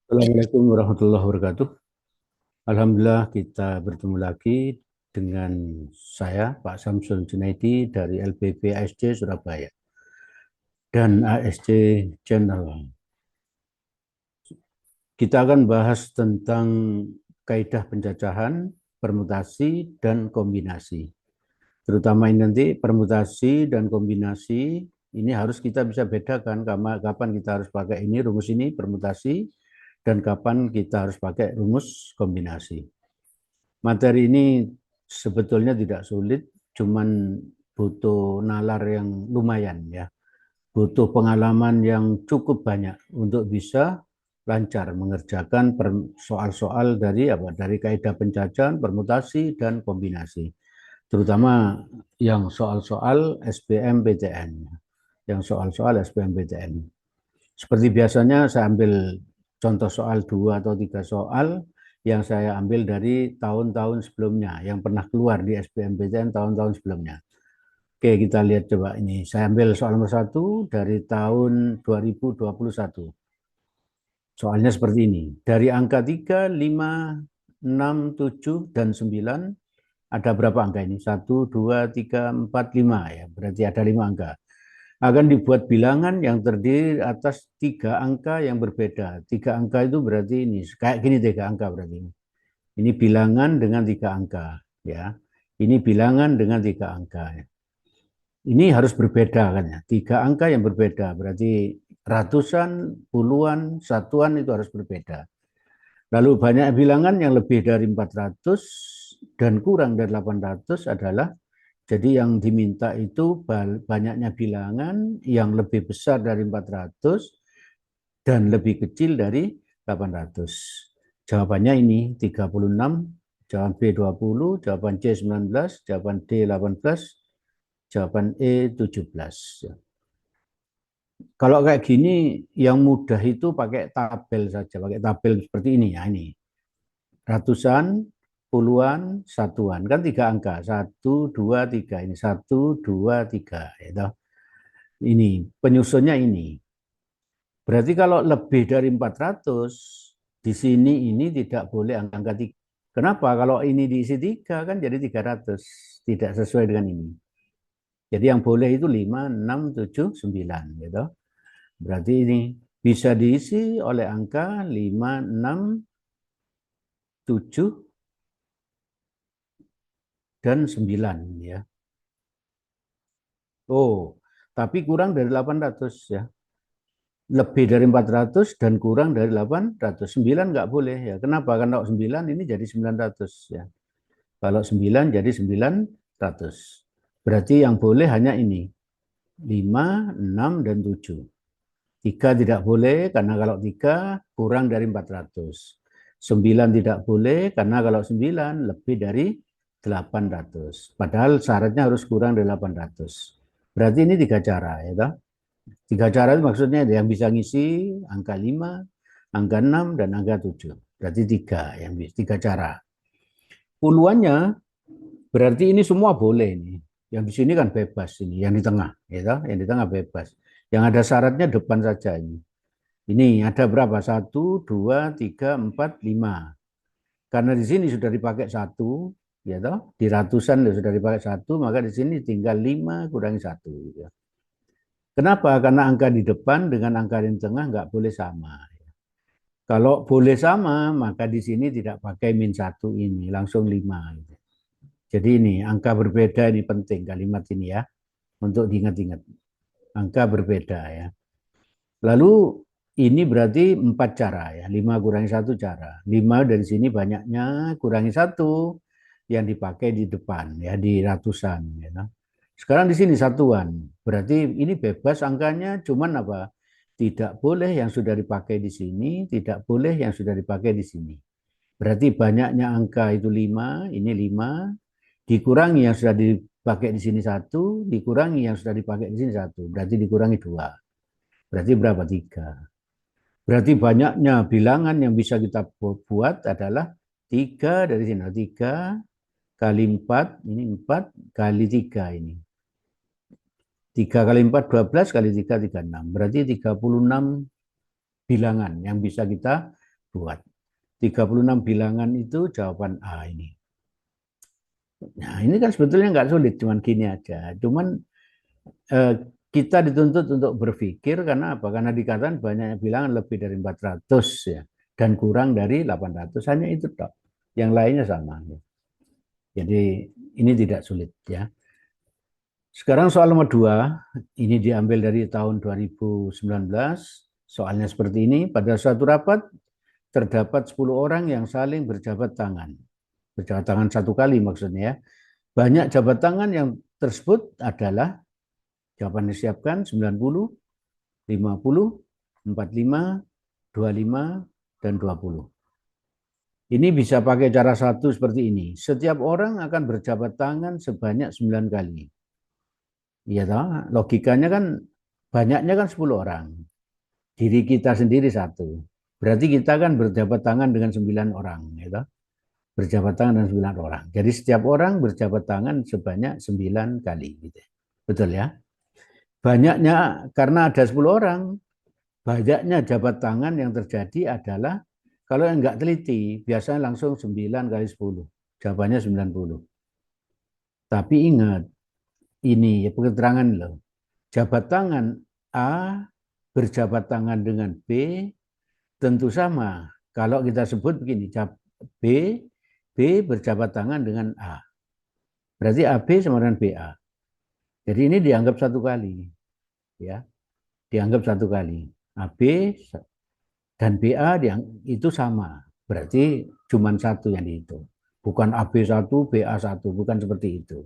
Assalamualaikum warahmatullahi wabarakatuh. Alhamdulillah kita bertemu lagi dengan saya, Pak Samsul Junaidi dari LPP ASC Surabaya dan ASC Channel. Kita akan bahas tentang kaidah pencacahan, permutasi, dan kombinasi. Terutama ini nanti permutasi dan kombinasi ini harus kita bisa bedakan kapan kita harus pakai ini rumus ini permutasi dan kapan kita harus pakai rumus kombinasi. Materi ini sebetulnya tidak sulit, cuman butuh nalar yang lumayan ya, butuh pengalaman yang cukup banyak untuk bisa lancar mengerjakan soal-soal dari kaidah pencacahan, permutasi dan kombinasi. Terutama yang soal-soal SBMPTN, yang soal-soal SBMPTN. Seperti biasanya saya ambil contoh soal 2 atau 3 soal yang saya ambil dari tahun-tahun sebelumnya, yang pernah keluar di SBMPTN tahun-tahun sebelumnya. Oke, kita lihat coba ini. Saya ambil soal nomor 1 dari tahun 2021. Soalnya seperti ini. Dari angka 3, 5, 6, 7, dan 9, ada berapa angka ini? 1, 2, 3, 4, 5 ya. Berarti ada 5 angka. Akan dibuat bilangan yang terdiri atas 3 angka yang berbeda. 3 angka itu berarti ini kayak gini 3 angka berarti ini. Ini bilangan dengan 3 angka ya. Ini bilangan dengan 3 angka. Ini harus berbeda kan ya. 3 angka yang berbeda berarti ratusan, puluhan, satuan itu harus berbeda. Lalu banyak bilangan yang lebih dari 400 dan kurang dari 800 adalah jadi yang diminta itu banyaknya bilangan yang lebih besar dari 400 dan lebih kecil dari 800. Jawabannya ini 36, jawaban B 20, jawaban C 19, jawaban D 18, jawaban E 17. Kalau kayak gini yang mudah itu pakai tabel saja, pakai tabel seperti ini ya ini. Ratusan, puluhan, satuan. Kan 3 angka. 1, 2, 3. Ini 1, 2, 3. Ya. Ini penyusunnya ini. Berarti kalau lebih dari 400, di sini ini tidak boleh angka 3. Kenapa? Kalau ini diisi 3 kan jadi 300. Tidak sesuai dengan ini. Jadi yang boleh itu 5, 6, 7, 9. Gitu. Berarti ini bisa diisi oleh angka 5, 6, 7, dan 9 ya. Oh, tapi kurang dari 800 ya. Lebih dari 400 dan kurang dari 800. 9 nggak boleh ya. Kenapa? Karena 9 ini jadi 900 ya. Kalau 9 jadi 900. Berarti yang boleh hanya ini. 5, 6, dan 7. 3 tidak boleh karena kalau 3 kurang dari 400. 9 tidak boleh karena kalau 9 lebih dari 800. Padahal syaratnya harus kurang dari 800. Berarti ini 3 cara ya. 3 cara itu maksudnya yang bisa ngisi angka 5, angka 6, dan angka 7. Berarti 3 cara. Puluhannya berarti ini semua boleh nih. Yang di sini kan bebas ini, yang di tengah, ya, yang di tengah bebas. Yang ada syaratnya depan saja ini. Ini ada berapa? 1, 2, 3, 4, 5. Karena di sini sudah dipakai 1, ya toh, di ratusan sudah dipakai 1, maka di sini tinggal 5 kurangi 1. Ya. Kenapa? Karena angka di depan dengan angka di tengah nggak boleh sama. Kalau boleh sama, maka di sini tidak pakai -1 ini, langsung 5. Jadi ini, angka berbeda ini penting kalimat ini ya, untuk diingat-ingat. Angka berbeda ya. Lalu ini berarti 4 cara ya, 5 kurangi 1 cara. 5 dari sini banyaknya, kurangi 1 yang dipakai di depan ya, di ratusan. Ya. Sekarang di sini satuan, berarti ini bebas angkanya, cuman apa? Tidak boleh yang sudah dipakai di sini, tidak boleh yang sudah dipakai di sini. Berarti banyaknya angka itu 5, ini 5, dikurangi yang sudah dipakai di sini 1, dikurangi yang sudah dipakai di sini 1, berarti dikurangi 2. Berarti berapa? 3. Berarti banyaknya bilangan yang bisa kita buat adalah 3 dari sini. 3 kali 4, ini 4 kali 3 ini. 3 kali 4, 12 kali 3, 36. Berarti 36 bilangan yang bisa kita buat. 36 bilangan itu jawaban A ini. Nah, ini kan sebetulnya nggak sulit, cuman gini aja. Cuman kita dituntut untuk berpikir karena apa? Karena dikatakan banyaknya bilangan lebih dari 400 ya, dan kurang dari 800, hanya itu tok. Yang lainnya sama. Jadi ini tidak sulit ya. Sekarang soal nomor 2, ini diambil dari tahun 2019. Soalnya seperti ini, pada suatu rapat terdapat 10 orang yang saling berjabat tangan. Berjabat tangan satu kali maksudnya ya. Banyak jabat tangan yang tersebut adalah, jawaban disiapkan 90, 50, 45, 25, dan 20. Ini bisa pakai cara satu seperti ini. Setiap orang akan berjabat tangan sebanyak 9 kali. Iya toh, logikanya kan banyaknya kan 10 orang. Diri kita sendiri satu. Berarti kita kan berjabat tangan dengan 9 orang, gitu. Berjabat tangan dengan 9 orang. Jadi setiap orang berjabat tangan sebanyak 9 kali, gitu. Betul ya? Banyaknya karena ada 10 orang, banyaknya jabat tangan yang terjadi adalah kalau yang enggak teliti, biasanya langsung 9 kali 10. Jawabannya 90. Tapi ingat, ini ya keterangan loh. Jabat tangan A berjabat tangan dengan B tentu sama. Kalau kita sebut begini, B, B berjabat tangan dengan A. Berarti AB sama dengan BA. Jadi ini dianggap satu kali. Ya, dianggap satu kali. AB dan BA itu sama. Berarti cuma satu yang dihitung. Bukan AB1, BA1, bukan seperti itu.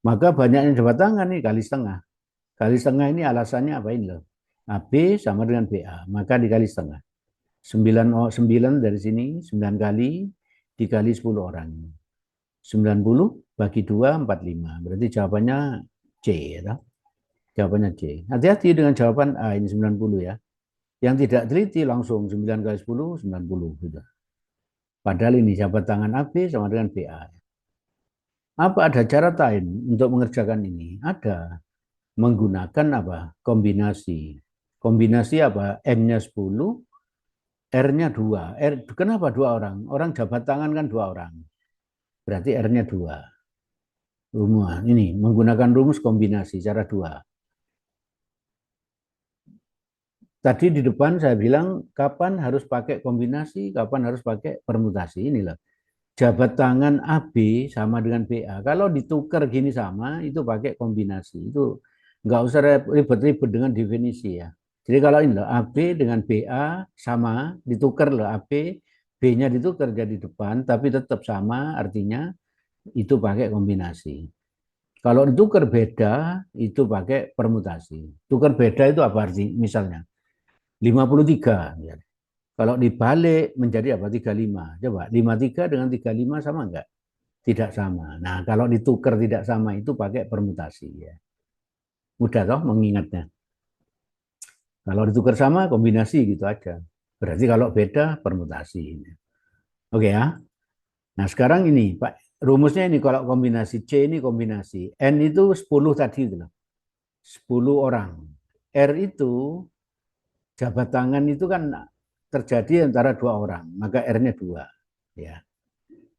Maka banyaknya jabat tangan nih kali setengah. Kali setengah ini alasannya apa ini loh? AB sama dengan BA, maka dikali setengah. 9 dari sini, 9 kali dikali 10 orang. 90 bagi 2, 45. Berarti jawabannya C. Ya? Jawabannya C. Hati-hati dengan jawaban A ini 90 ya. Yang tidak teliti langsung 9 kali 10, 90. Gitu. Padahal ini jabat tangan AB sama dengan BA. Apa ada cara lain untuk mengerjakan ini? Ada. Menggunakan apa? Kombinasi. Kombinasi apa? M-nya 10, R-nya 2. Kenapa 2 orang? Orang jabat tangan kan 2 orang. Berarti R-nya 2. Rumus ini menggunakan rumus kombinasi cara 2. Tadi di depan saya bilang kapan harus pakai kombinasi, kapan harus pakai permutasi. Inilah. Jabat tangan AB sama dengan BA. Kalau ditukar gini sama, itu pakai kombinasi. Itu nggak usah ribet-ribet dengan definisi ya. Jadi kalau ini loh, AB dengan BA sama, ditukar loh AB, B-nya ditukar jadi depan, tapi tetap sama, artinya itu pakai kombinasi. Kalau ditukar beda, itu pakai permutasi. Tukar beda itu apa arti? Misalnya, 53. Kalau dibalik menjadi apa? 35. Coba, 53 dengan 35 sama enggak? Tidak sama. Nah, kalau ditukar tidak sama itu pakai permutasi. Ya. Mudah toh mengingatnya. Kalau ditukar sama, kombinasi gitu aja. Berarti kalau beda, permutasi. Oke ya. Nah, sekarang ini, Pak, rumusnya ini kalau kombinasi C ini kombinasi. N itu 10 tadi. Gitu. 10 orang. R itu, jabat tangan itu kan terjadi antara 2 orang. Maka R-nya 2. Ya.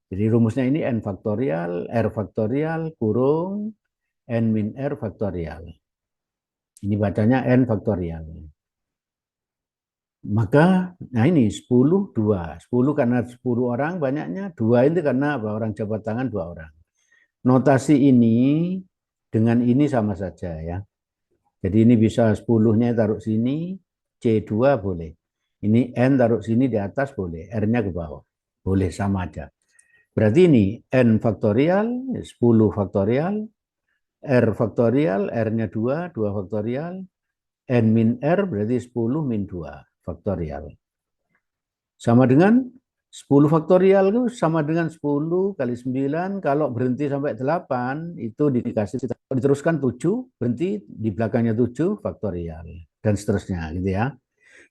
Jadi rumusnya ini N faktorial, R faktorial, kurung, N min R faktorial. Ini bacanya N faktorial. Maka, nah ini 10, 2. 10 karena 10 orang banyaknya, 2 itu karena apa? Orang jabat tangan 2 orang. Notasi ini dengan ini sama saja ya. Jadi ini bisa 10-nya taruh sini, C2 boleh. Ini N taruh sini di atas boleh, R-nya ke bawah. Boleh sama aja. Berarti ini N faktorial, 10 faktorial, R faktorial, R-nya 2, 2 faktorial, N min R berarti 10 min 2 faktorial. Sama dengan 10 faktorial itu sama dengan 10 kali 9, kalau berhenti sampai 8, itu dikasih, diteruskan 7, berhenti di belakangnya 7 faktorial, dan seterusnya gitu ya.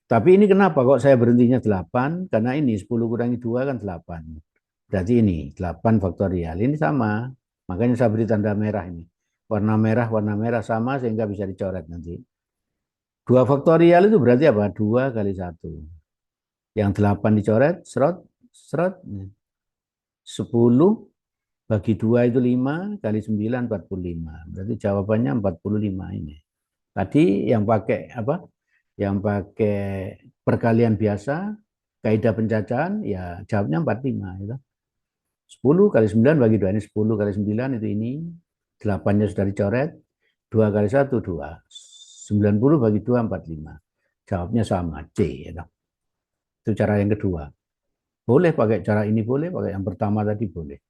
Tapi ini kenapa kok saya berhentinya 8? Karena ini 10 kurangi 2 kan 8. Berarti ini 8 faktorial. Ini sama. Makanya saya beri tanda merah ini. Warna merah sama sehingga bisa dicoret nanti. 2 faktorial itu berarti apa? 2 kali 1. Yang 8 dicoret, serot, serot. 10 bagi 2 itu 5, kali 9, 45. Berarti jawabannya 45 ini. Tadi yang pakai apa? Yang pakai perkalian biasa, kaidah pencacahan, ya jawabnya 45. Gitu. 10 kali 9 bagi 2, ini 10 kali 9 itu ini. 8-nya sudah dicoret. 2 kali 1, 2. 90 bagi 2, 45. Jawabnya sama, C. Gitu. Itu cara yang kedua. Boleh pakai cara ini, boleh pakai yang pertama tadi, boleh.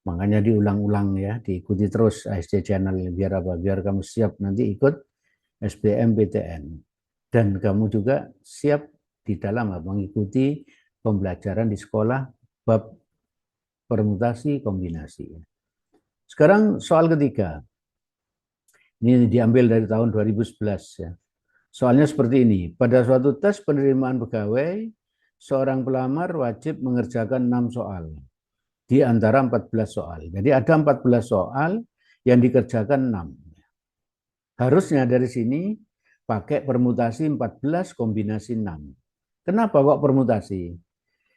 Makanya diulang-ulang ya, diikuti terus ASC channel biar apa? Biar kamu siap nanti ikut SBMPTN. Dan kamu juga siap di dalam mengikuti pembelajaran di sekolah bab permutasi kombinasi. Sekarang soal ketiga. Ini diambil dari tahun 2011 ya. Soalnya seperti ini, pada suatu tes penerimaan pegawai, seorang pelamar wajib mengerjakan 6 soal di antara 14 soal. Jadi ada 14 soal yang dikerjakan 6. Harusnya dari sini pakai permutasi 14 kombinasi 6. Kenapa kok permutasi?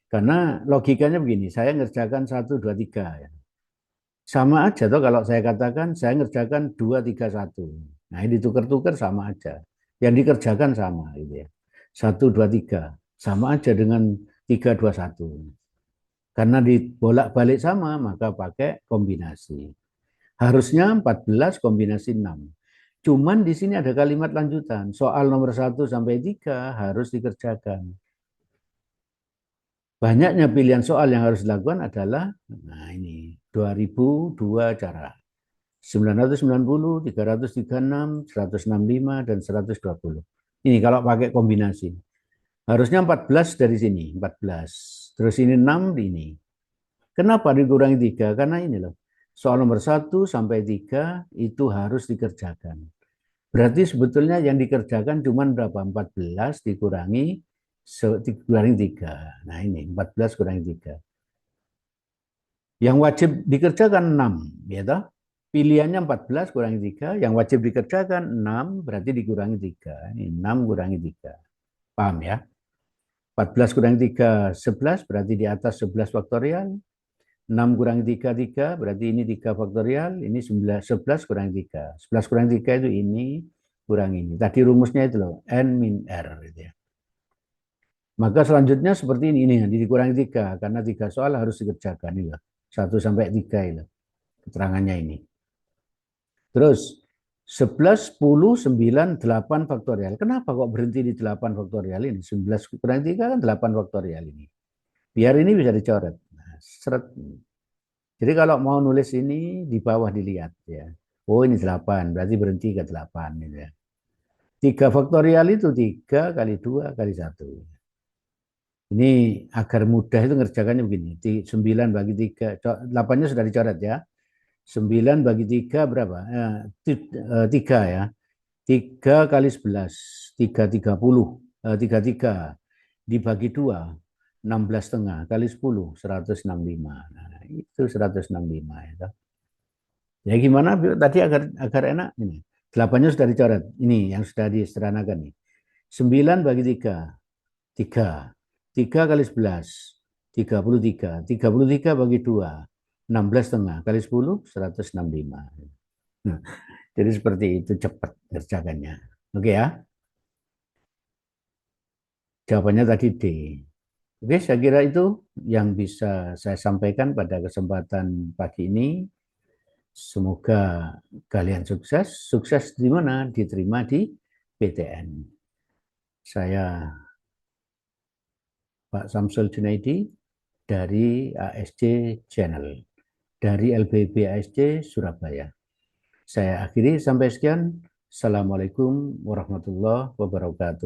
Karena logikanya begini, saya ngerjakan 1, 2, 3. Ya. Sama aja tuh kalau saya katakan saya ngerjakan 2, 3, 1. Nah ini ditukar-tukar sama aja. Yang dikerjakan sama gitu ya. 1, 2, 3. Sama aja dengan 3, 2, 1. Karena dibolak-balik sama, maka pakai kombinasi. Harusnya 14 kombinasi 6. Cuman di sini ada kalimat lanjutan. Soal nomor 1 sampai 3 harus dikerjakan. Banyaknya pilihan soal yang harus dilakukan adalah, nah ini, 2002 cara. 990, 336, 165, dan 120. Ini kalau pakai kombinasi. Harusnya 14 dari sini, 14. Terus ini 6 di ini. Kenapa dikurangi 3? Karena ini loh. Soal nomor 1 sampai 3 itu harus dikerjakan. Berarti sebetulnya yang dikerjakan cuma berapa? 14 dikurangi 3. Nah ini 14 kurangi 3. Yang wajib dikerjakan 6, ya toh? Pilihannya 14 kurangi 3, yang wajib dikerjakan 6 berarti dikurangi 3. Ini 6 kurangi 3. Paham ya? 14 kurangi 3, 11 berarti di atas 11 faktorial. 6 kurangi 3, 3 berarti ini 3 faktorial. Ini 11 kurangi 3. 11 kurangi 3 itu ini kurang ini. Tadi rumusnya itu loh, N min R. Gitu ya. Maka selanjutnya seperti ini nanti dikurangi 3 karena 3 soal harus dikerjakan ini loh. 1 sampai 3 itu keterangannya ini. Terus 11, 10, 9, 8 faktorial. Kenapa kok berhenti di 8 faktorial ini? 11 kurang 3 kan 8 faktorial ini. Biar ini bisa dicoret. Nah, seret. Jadi kalau mau nulis ini di bawah dilihat ya. Oh ini 8, berarti berhenti ke 8. Gitu ya. 3 faktorial itu 3 kali 2 kali 1. Ini agar mudah itu ngerjakannya begini. 9 bagi 3, 8-nya sudah dicoret ya. 9 bagi 3 berapa? 3 ya. 3 kali 11, 3, 30. 3 dibagi 2, 16 setengah kali 10, 165. Nah, itu 165 ya. Ya gimana tadi agar enak ini. 8-nya sudah dicoret. Ini yang sudah disederhanakan nih. 9 bagi 3, 3. 3 kali 11, 33. 33 bagi 2, 16 setengah kali 10, 165. Nah, jadi seperti itu cepat kerjakannya. Oke ya. Jawabannya tadi D. Oke, saya kira itu yang bisa saya sampaikan pada kesempatan pagi ini. Semoga kalian sukses. Sukses di mana? Diterima di PTN. Saya Pak Samsul Junaidi dari ASC Channel, dari LBB ASC Surabaya. Saya akhiri sampai sekian. Assalamualaikum warahmatullahi wabarakatuh.